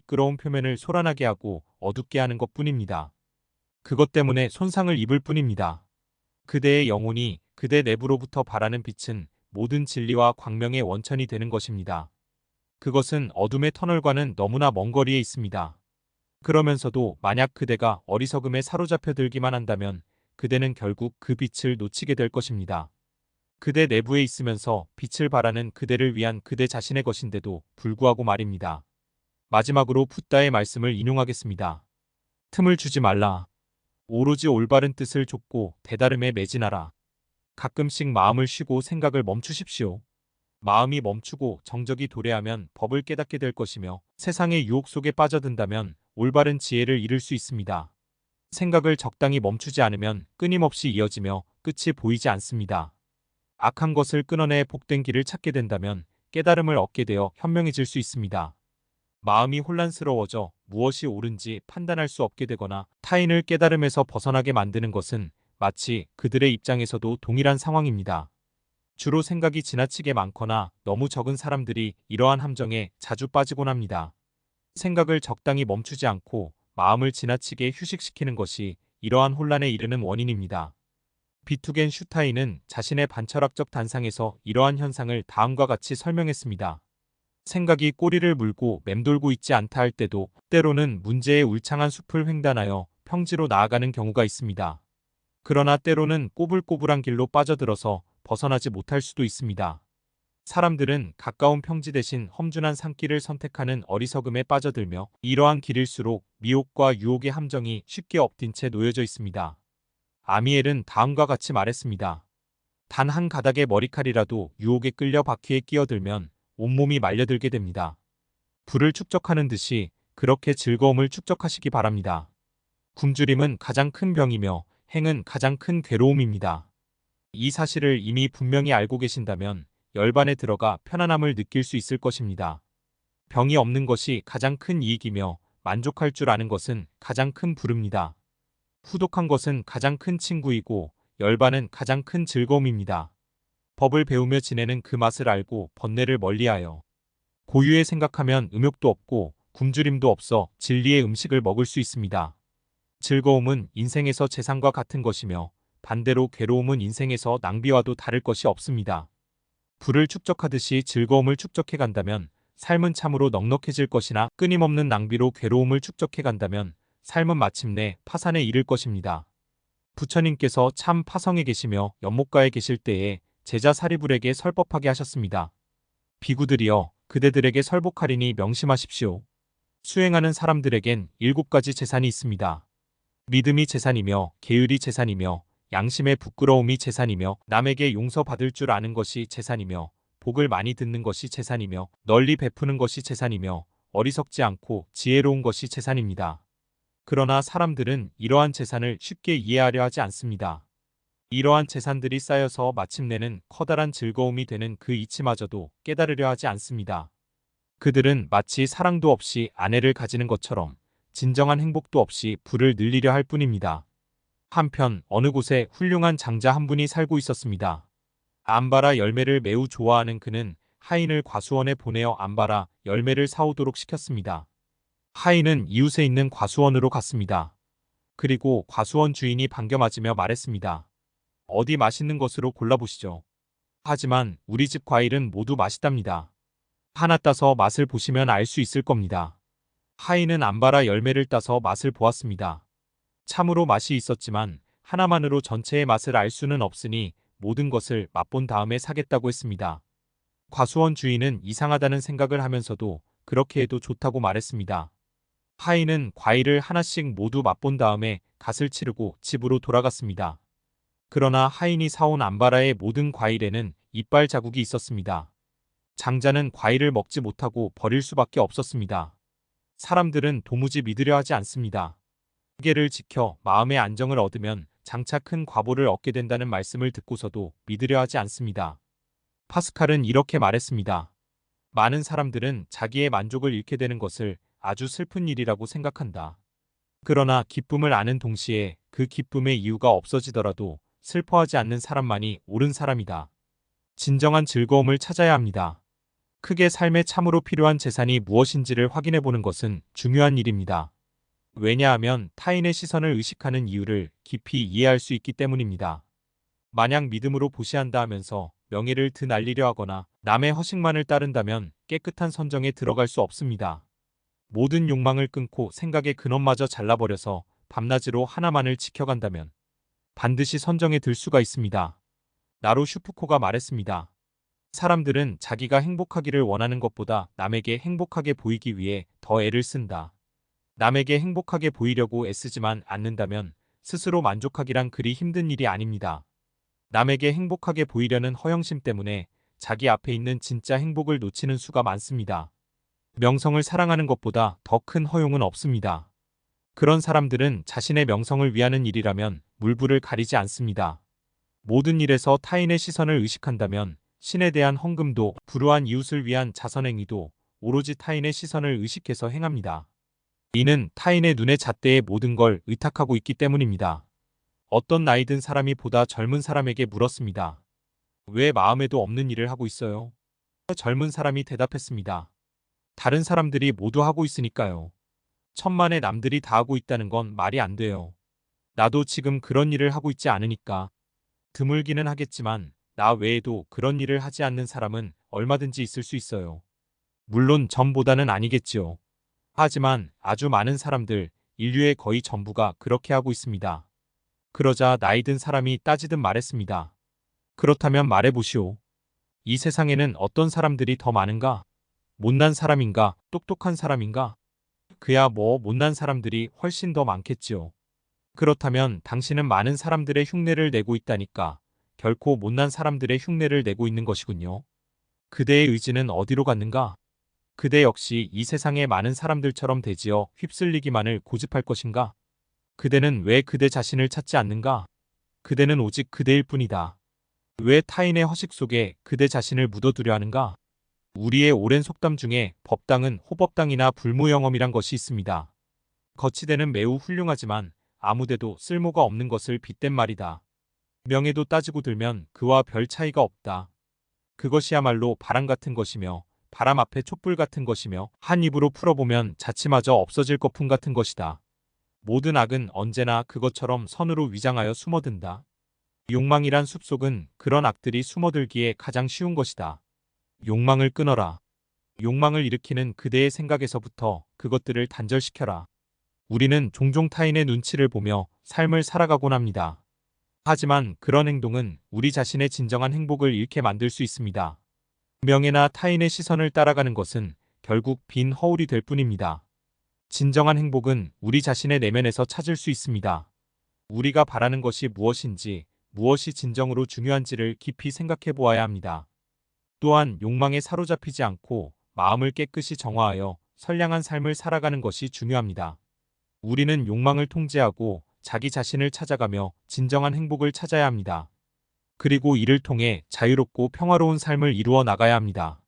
부끄러운 표면을 소란하게 하고 어둡게 하는 것뿐입니다. 그것 때문에 손상을 입을 뿐입니다. 그대의 영혼이 그대 내부로부터 바라는 빛은 모든 진리와 광명의 원천이 되는 것입니다. 그것은 어둠의 터널과는 너무나 먼 거리에 있습니다. 그러면서도 만약 그대가 어리석음에 사로잡혀 들기만 한다면 그대는 결국 그 빛을 놓치게 될 것입니다. 그대 내부에 있으면서 빛을 발하는 그대를 위한 그대 자신의 것인데도 불구하고 말입니다. 마지막으로 붓다의 말씀을 인용하겠습니다. 틈을 주지 말라. 오로지 올바른 뜻을 좇고 대다름에 매진하라. 가끔씩 마음을 쉬고 생각을 멈추십시오. 마음이 멈추고 정적이 도래하면 법을 깨닫게 될 것이며 세상의 유혹 속에 빠져든다면 올바른 지혜를 잃을 수 있습니다. 생각을 적당히 멈추지 않으면 끊임없이 이어지며 끝이 보이지 않습니다. 악한 것을 끊어내 복된 길을 찾게 된다면 깨달음을 얻게 되어 현명해질 수 있습니다. 마음이 혼란스러워져 무엇이 옳은지 판단할 수 없게 되거나 타인을 깨달음에서 벗어나게 만드는 것은 마치 그들의 입장에서도 동일한 상황입니다. 주로 생각이 지나치게 많거나 너무 적은 사람들이 이러한 함정에 자주 빠지곤 합니다. 생각을 적당히 멈추지 않고 마음을 지나치게 휴식시키는 것이 이러한 혼란에 이르는 원인입니다. 비투겐 슈타인은 자신의 반철학적 단상에서 이러한 현상을 다음과 같이 설명했습니다. 생각이 꼬리를 물고 맴돌고 있지 않다 할 때도 때로는 문제의 울창한 숲을 횡단하여 평지로 나아가는 경우가 있습니다. 그러나 때로는 꼬불꼬불한 길로 빠져들어서 벗어나지 못할 수도 있습니다. 사람들은 가까운 평지 대신 험준한 산길을 선택하는 어리석음에 빠져들며 이러한 길일수록 미혹과 유혹의 함정이 쉽게 엎딘 채 놓여져 있습니다. 아미엘은 다음과 같이 말했습니다. 단 한 가닥의 머리칼이라도 유혹에 끌려 바퀴에 끼어들면 온몸이 말려들게 됩니다. 불을 축적하는 듯이 그렇게 즐거움을 축적하시기 바랍니다. 굶주림은 가장 큰 병이며 행은 가장 큰 괴로움입니다. 이 사실을 이미 분명히 알고 계신다면 열반에 들어가 편안함을 느낄 수 있을 것입니다. 병이 없는 것이 가장 큰 이익이며 만족할 줄 아는 것은 가장 큰 부릅니다. 후독한 것은 가장 큰 친구이고 열반은 가장 큰 즐거움입니다. 법을 배우며 지내는 그 맛을 알고 번뇌를 멀리하여 고유에 생각하면 음욕도 없고 굶주림도 없어 진리의 음식을 먹을 수 있습니다. 즐거움은 인생에서 재산과 같은 것이며 반대로 괴로움은 인생에서 낭비와도 다를 것이 없습니다. 불을 축적하듯이 즐거움을 축적해 간다면 삶은 참으로 넉넉해질 것이나 끊임없는 낭비로 괴로움을 축적해 간다면 삶은 마침내 파산에 이를 것입니다. 부처님께서 참 파성에 계시며 연못가에 계실 때에 제자 사리불에게 설법하게 하셨습니다. 비구들이여 그대들에게 설복하리니 명심하십시오. 수행하는 사람들에겐 7가지 재산이 있습니다. 믿음이 재산이며 계율이 재산이며 양심의 부끄러움이 재산이며 남에게 용서받을 줄 아는 것이 재산이며 복을 많이 듣는 것이 재산이며 널리 베푸는 것이 재산이며 어리석지 않고 지혜로운 것이 재산입니다. 그러나 사람들은 이러한 재산을 쉽게 이해하려 하지 않습니다. 이러한 재산들이 쌓여서 마침내는 커다란 즐거움이 되는 그 이치마저도 깨달으려 하지 않습니다. 그들은 마치 사랑도 없이 아내를 가지는 것처럼 진정한 행복도 없이 부를 늘리려 할 뿐입니다. 한편 어느 곳에 훌륭한 장자 한 분이 살고 있었습니다. 암바라 열매를 매우 좋아하는 그는 하인을 과수원에 보내어 암바라 열매를 사오도록 시켰습니다. 하인은 이웃에 있는 과수원으로 갔습니다. 그리고 과수원 주인이 반겨 맞으며 말했습니다. 어디 맛있는 것으로 골라보시죠. 하지만 우리 집 과일은 모두 맛있답니다. 하나 따서 맛을 보시면 알 수 있을 겁니다. 하인은 암바라 열매를 따서 맛을 보았습니다. 참으로 맛이 있었지만 하나만으로 전체의 맛을 알 수는 없으니 모든 것을 맛본 다음에 사겠다고 했습니다. 과수원 주인은 이상하다는 생각을 하면서도 그렇게 해도 좋다고 말했습니다. 하인은 과일을 하나씩 모두 맛본 다음에 갓을 치르고 집으로 돌아갔습니다. 그러나 하인이 사온 암바라의 모든 과일에는 이빨 자국이 있었습니다. 장자는 과일을 먹지 못하고 버릴 수밖에 없었습니다. 사람들은 도무지 믿으려 하지 않습니다. 경계를 지켜 마음의 안정을 얻으면 장차 큰 과보를 얻게 된다는 말씀을 듣고서도 믿으려 하지 않습니다. 파스칼은 이렇게 말했습니다. 많은 사람들은 자기의 만족을 잃게 되는 것을 아주 슬픈 일이라고 생각한다. 그러나 기쁨을 아는 동시에 그 기쁨의 이유가 없어지더라도 슬퍼하지 않는 사람만이 옳은 사람이다. 진정한 즐거움을 찾아야 합니다. 크게 삶에 참으로 필요한 재산이 무엇인지를 확인해 보는 것은 중요한 일입니다. 왜냐하면 타인의 시선을 의식하는 이유를 깊이 이해할 수 있기 때문입니다. 만약 믿음으로 보시한다 하면서 명예를 드날리려 하거나 남의 허식만을 따른다면 깨끗한 선정에 들어갈 수 없습니다. 모든 욕망을 끊고 생각의 근원마저 잘라버려서 밤낮으로 하나만을 지켜간다면 반드시 선정에 들 수가 있습니다. 나로 슈프코가 말했습니다. 사람들은 자기가 행복하기를 원하는 것보다 남에게 행복하게 보이기 위해 더 애를 쓴다. 남에게 행복하게 보이려고 애쓰지만 않는다면 스스로 만족하기란 그리 힘든 일이 아닙니다. 남에게 행복하게 보이려는 허영심 때문에 자기 앞에 있는 진짜 행복을 놓치는 수가 많습니다. 명성을 사랑하는 것보다 더 큰 허용은 없습니다. 그런 사람들은 자신의 명성을 위하는 일이라면 물불을 가리지 않습니다. 모든 일에서 타인의 시선을 의식한다면 신에 대한 헌금도 불우한 이웃을 위한 자선행위도 오로지 타인의 시선을 의식해서 행합니다. 이는 타인의 눈에 잣대에 모든 걸 의탁하고 있기 때문입니다. 어떤 나이 든 사람이 보다 젊은 사람에게 물었습니다. 왜 마음에도 없는 일을 하고 있어요? 젊은 사람이 대답했습니다. 다른 사람들이 모두 하고 있으니까요. 천만에 남들이 다 하고 있다는 건 말이 안 돼요. 나도 지금 그런 일을 하고 있지 않으니까. 드물기는 하겠지만 나 외에도 그런 일을 하지 않는 사람은 얼마든지 있을 수 있어요. 물론 전보다는 아니겠지요. 하지만 아주 많은 사람들, 인류의 거의 전부가 그렇게 하고 있습니다. 그러자 나이 든 사람이 따지듯 말했습니다. 그렇다면 말해보시오. 이 세상에는 어떤 사람들이 더 많은가? 못난 사람인가? 똑똑한 사람인가? 그야 뭐 못난 사람들이 훨씬 더 많겠지요. 그렇다면 당신은 많은 사람들의 흉내를 내고 있다니까 결코 못난 사람들의 흉내를 내고 있는 것이군요. 그대의 의지는 어디로 갔는가? 그대 역시 이 세상의 많은 사람들처럼 되지어 휩쓸리기만을 고집할 것인가? 그대는 왜 그대 자신을 찾지 않는가? 그대는 오직 그대일 뿐이다. 왜 타인의 허식 속에 그대 자신을 묻어두려 하는가? 우리의 오랜 속담 중에 법당은 호법당이나 불무영험이란 것이 있습니다. 거치대는 매우 훌륭하지만 아무데도 쓸모가 없는 것을 빗댄 말이다. 명예도 따지고 들면 그와 별 차이가 없다. 그것이야말로 바람 같은 것이며 바람 앞에 촛불 같은 것이며 한 입으로 풀어보면 자취마저 없어질 거품 같은 것이다. 모든 악은 언제나 그것처럼 선으로 위장하여 숨어든다. 욕망이란 숲속은 그런 악들이 숨어들기에 가장 쉬운 것이다. 욕망을 끊어라. 욕망을 일으키는 그대의 생각에서부터 그것들을 단절시켜라. 우리는 종종 타인의 눈치를 보며 삶을 살아가곤 합니다. 하지만 그런 행동은 우리 자신의 진정한 행복을 잃게 만들 수 있습니다. 명예나 타인의 시선을 따라가는 것은 결국 빈 허울이 될 뿐입니다. 진정한 행복은 우리 자신의 내면에서 찾을 수 있습니다. 우리가 바라는 것이 무엇인지, 무엇이 진정으로 중요한지를 깊이 생각해 보아야 합니다. 또한 욕망에 사로잡히지 않고 마음을 깨끗이 정화하여 선량한 삶을 살아가는 것이 중요합니다. 우리는 욕망을 통제하고 자기 자신을 찾아가며 진정한 행복을 찾아야 합니다. 그리고 이를 통해 자유롭고 평화로운 삶을 이루어 나가야 합니다.